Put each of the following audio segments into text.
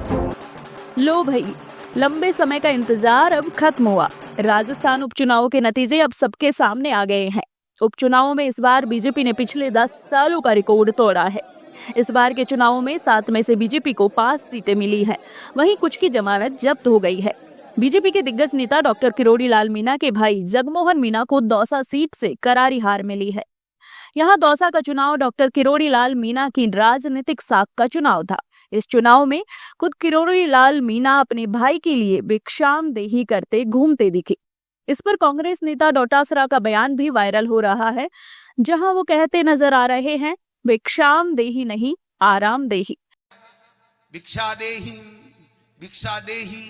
लो भाई, लंबे समय का इंतजार अब खत्म हुआ। राजस्थान उपचुनावों के नतीजे अब सबके सामने आ गए हैं। उपचुनावों में इस बार बीजेपी ने पिछले 10 सालों का रिकॉर्ड तोड़ा है। इस बार के चुनावों में 7 में से बीजेपी को 5 सीटें मिली हैं। वहीं कुछ की जमानत जब्त हो गई है। बीजेपी के दिग्गज नेता डॉक्टर किरोड़ी लाल मीणा के भाई जगमोहन मीणा को दौसा सीट से करारी हार मिली है। यहाँ दौसा का चुनाव डॉक्टर किरोड़ी लाल मीणा की राजनीतिक साख का चुनाव था। इस चुनाव में खुद किरोड़ी लाल मीणा अपने भाई के लिए भिक्षामदेही करते घूमते दिखे। इस पर कांग्रेस नेता डोटासरा का बयान भी वायरल हो रहा है, जहां वो कहते नजर आ रहे हैं, भिक्षामदेही नहीं, आरामदेही। भिक्षा देही, भिक्षा देही,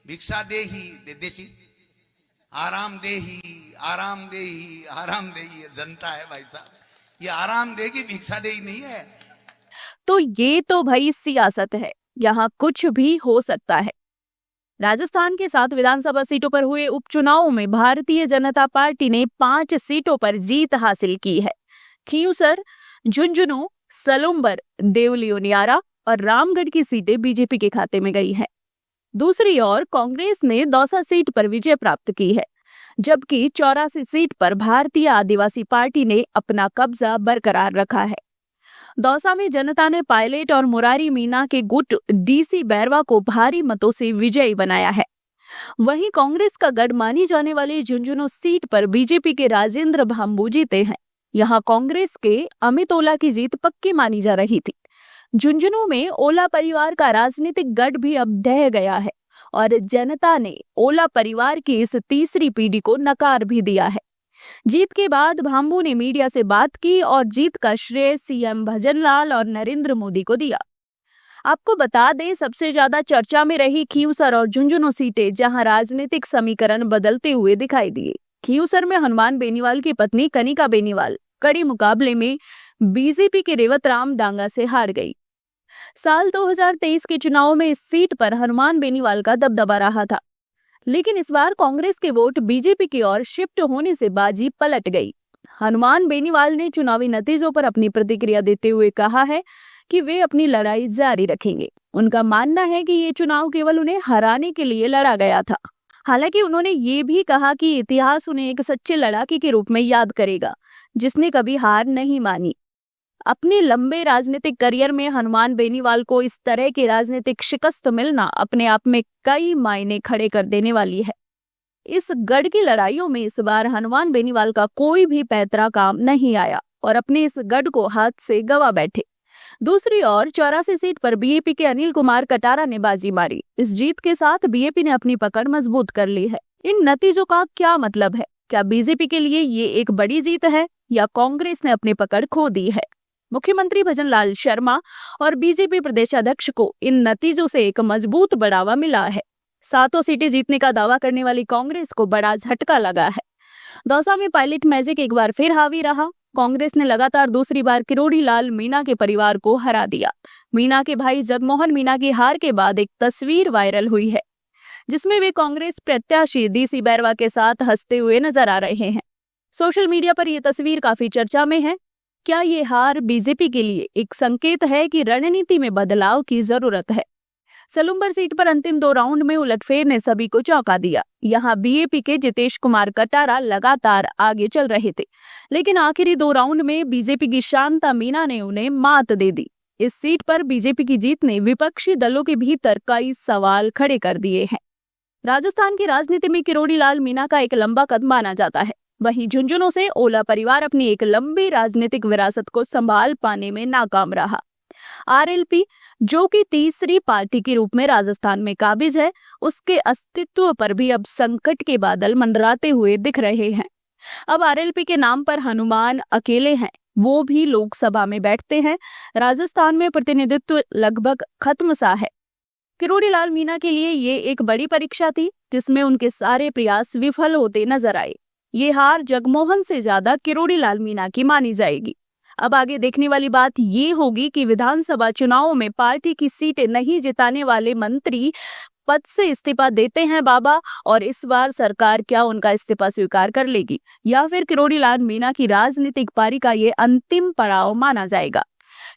भिक्षा देही, देसी आराम देही, आराम देही, आराम देही जनता है भाई साहब। ये आराम देगी, भिक्षा देही नहीं है। तो ये तो भाई सियासत है, यहाँ कुछ भी हो सकता है। राजस्थान के 7 विधानसभा सीटों पर हुए उपचुनावों में भारतीय जनता पार्टी ने 5 सीटों पर जीत हासिल की है। खींवसर, झुंझुनू, सलुम्बर, देवलियोनियारा और रामगढ़ की सीटें बीजेपी के खाते में गई है। दूसरी ओर कांग्रेस ने दौसा सीट पर विजय प्राप्त की है, जबकि 84 सीट पर भारतीय आदिवासी पार्टी ने अपना कब्जा बरकरार रखा है। दौसा में जनता ने पायलट और मुरारी मीणा के गुट डीसी बैरवा को भारी मतों से विजयी बनाया है। वहीं कांग्रेस का गढ़ मानी जाने वाली झुंझुनू सीट पर बीजेपी के राजेंद्र भाम्बू जीते हैं। यहां कांग्रेस के अमित ओला की जीत पक्की मानी जा रही थी। झुंझुनू में ओला परिवार का राजनीतिक गढ़ भी अब ढह गया है और जनता ने ओला परिवार की इस तीसरी पीढ़ी को नकार भी दिया है। जीत के बाद भाम्बू ने मीडिया से बात की और जीत का श्रेय सीएम भजनलाल और नरेंद्र मोदी को दिया। आपको बता दें, सबसे ज्यादा चर्चा में रही खींवसर और झुंझुनू सीटें, जहां राजनीतिक समीकरण बदलते हुए दिखाई दिए। खींवसर में हनुमान बेनीवाल की पत्नी कनिका बेनीवाल कड़े मुकाबले में बीजेपी के रेवतराम डांगा से हार गई। साल 2023 के चुनाव में इस सीट पर हनुमान बेनीवाल का दबदबा रहा था, लेकिन इस बार कांग्रेस के वोट बीजेपी की ओर शिफ्ट होने से बाजी पलट गई। हनुमान बेनीवाल ने चुनावी नतीजों पर अपनी प्रतिक्रिया देते हुए कहा है कि वे अपनी लड़ाई जारी रखेंगे। उनका मानना है कि ये चुनाव केवल उन्हें हराने के लिए लड़ा गया था। हालांकि उन्होंने ये भी कहा कि इतिहास उन्हें एक सच्चे लड़ाके के रूप में याद करेगा, जिसने कभी हार नहीं मानी। अपने लंबे राजनीतिक करियर में हनुमान बेनीवाल को इस तरह की राजनीतिक शिकस्त मिलना अपने आप में कई मायने खड़े कर देने वाली है। इस गढ़ की लड़ाइयों में इस बार हनुमान बेनीवाल का कोई भी पैतरा काम नहीं आया और अपने इस गढ़ को हाथ से गवा बैठे। दूसरी ओर 84 सीट पर बीएपी के अनिल कुमार कटारा ने बाजी मारी। इस जीत के साथ बीएपी ने अपनी पकड़ मजबूत कर ली है। इन नतीजों का क्या मतलब है? क्या बीजेपी के लिए ये एक बड़ी जीत है या कांग्रेस ने अपनी पकड़ खो दी है? मुख्यमंत्री भजनलाल शर्मा और बीजेपी प्रदेश अध्यक्ष को इन नतीजों से एक मजबूत बढ़ावा मिला है। 7 सीटें जीतने का दावा करने वाली कांग्रेस को बड़ा झटका लगा है। दौसा में पायलट मैजिक एक बार फिर हावी रहा। कांग्रेस ने लगातार दूसरी बार किरोड़ी लाल मीणा के परिवार को हरा दिया। मीणा के भाई जगमोहन मीणा की हार के बाद एक तस्वीर वायरल हुई है, जिसमें वे कांग्रेस प्रत्याशी डीसी बैरवा के साथ हंसते हुए नजर आ रहे हैं। सोशल मीडिया पर यह तस्वीर काफी चर्चा में है। क्या ये हार बीजेपी के लिए एक संकेत है कि रणनीति में बदलाव की जरूरत है? सलुम्बर सीट पर अंतिम 2 राउंड में उलटफेर ने सभी को चौंका दिया। यहाँ बीएपी के जितेश कुमार कटारा लगातार आगे चल रहे थे, लेकिन आखिरी 2 राउंड में बीजेपी की शांता मीणा ने उन्हें मात दे दी। इस सीट पर बीजेपी की जीत ने विपक्षी दलों के भीतर कई सवाल खड़े कर दिए हैं। राजस्थान की राजनीति में किरोड़ी लाल मीणा का एक लंबा कद माना जाता है। वहीं झुंझुनू से ओला परिवार अपनी एक लंबी राजनीतिक विरासत को संभाल पाने में नाकाम रहा। आरएलपी, जो कि तीसरी पार्टी के रूप में राजस्थान में काबिज है, उसके अस्तित्व पर भी अब संकट के बादल मंडराते हुए दिख रहे हैं। अब आरएलपी के नाम पर हनुमान अकेले हैं, वो भी लोकसभा में बैठते हैं। राजस्थान में प्रतिनिधित्व लगभग खत्म सा है। किरोड़ी लाल मीणा के लिए ये एक बड़ी परीक्षा थी, जिसमें उनके सारे प्रयास विफल होते नजर आए। ये हार जगमोहन से ज्यादा किरोड़ी लाल मीणा की मानी जाएगी। अब आगे देखने वाली बात ये होगी कि विधानसभा चुनावों में पार्टी की सीटें नहीं जिताने वाले मंत्री पद से इस्तीफा देते हैं बाबा, और इस बार सरकार क्या उनका इस्तीफा स्वीकार कर लेगी या फिर किरोड़ी लाल मीणा की राजनीतिक पारी का ये अंतिम पड़ाव माना जाएगा।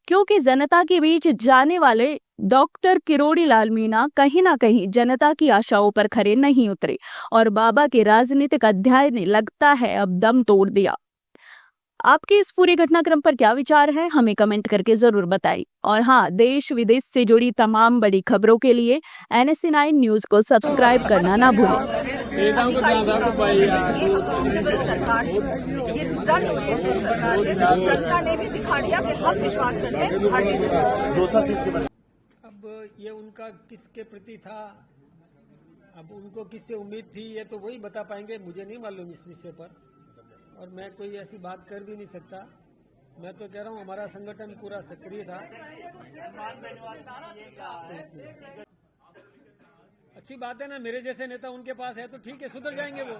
क्योंकि जनता के बीच जाने वाले डॉक्टर किरोड़ी लाल मीणा कहीं ना कहीं जनता की आशाओं पर खरे नहीं उतरे और बाबा के राजनीतिक अध्याय ने लगता है अब दम तोड़ दिया। आपके इस पूरे घटनाक्रम पर क्या विचार है, हमें कमेंट करके जरूर बताइए। और हाँ, देश विदेश से जुड़ी तमाम बड़ी खबरों के लिए NSC9 न्यूज को सब्सक्राइब करना ना भूलें। ये रिजल्ट ओरिएंटेड सरकार, जनता ने भी दिखा दिया कि हम विश्वास करते हैं भारतीय जनता। अब ये उनका किसके प्रति था, अब उनको किससे उम्मीद थी, ये तो वही बता पाएंगे, मुझे नहीं मालूम इस विषय पर, और मैं कोई ऐसी बात कर भी नहीं सकता। मैं तो कह रहा हूँ हमारा संगठन पूरा सक्रिय था। अच्छी बात है ना, मेरे जैसे नेता उनके पास है तो ठीक है, सुधर जाएंगे वो।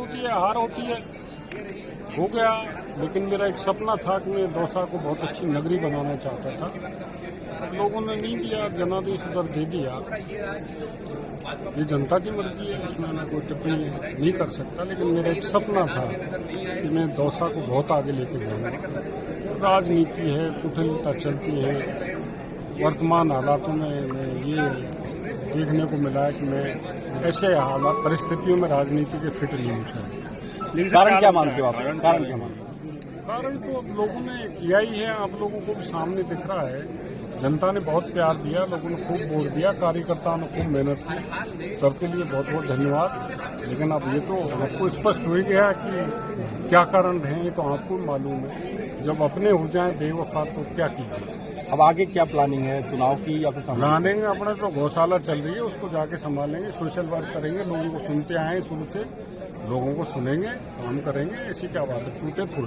होती है, हार होती है, हो गया। लेकिन मेरा एक सपना था कि मैं दौसा को बहुत अच्छी नगरी बनाना चाहता था। लोगों ने नहीं दिया, जनादेश उधर दे दिया। ये जनता की मर्जी है, इसमें मैं कोई टिप्पणी नहीं कर सकता। लेकिन मेरा एक सपना था कि मैं दौसा को बहुत आगे लेके जाऊंगा। राजनीति है, कुटिलता चलती है। वर्तमान हालातों में ये देखने को मिला है कि मैं ऐसे हालात परिस्थितियों में राजनीति के फिट नहीं हूँ। लेकिन कारण क्या मानते हो आप? कारण क्या मानते हो? कारण तो लोगों ने किया ही है, आप लोगों को भी सामने दिख रहा है। जनता ने बहुत प्यार दिया, लोगों ने खूब वोट दिया, कार्यकर्ताओं ने खूब मेहनत की, सबके लिए बहुत बहुत धन्यवाद। लेकिन अब ये तो आपको स्पष्ट हो ही गया कि क्या कारण रहे, ये तो आपको मालूम है। जब अपने हो जाए बेवफा तो क्या कीजिए। अब आगे क्या प्लानिंग है, चुनाव की या फिर प्लानिंग? अपने तो गौशाला चल रही है, उसको जाके संभालेंगे, सोशल वर्क करेंगे, लोगों को सुनते आए शुरू से, लोगों को सुनेंगे, काम करेंगे। ऐसी क्या बात है, टूटे थोड़ी।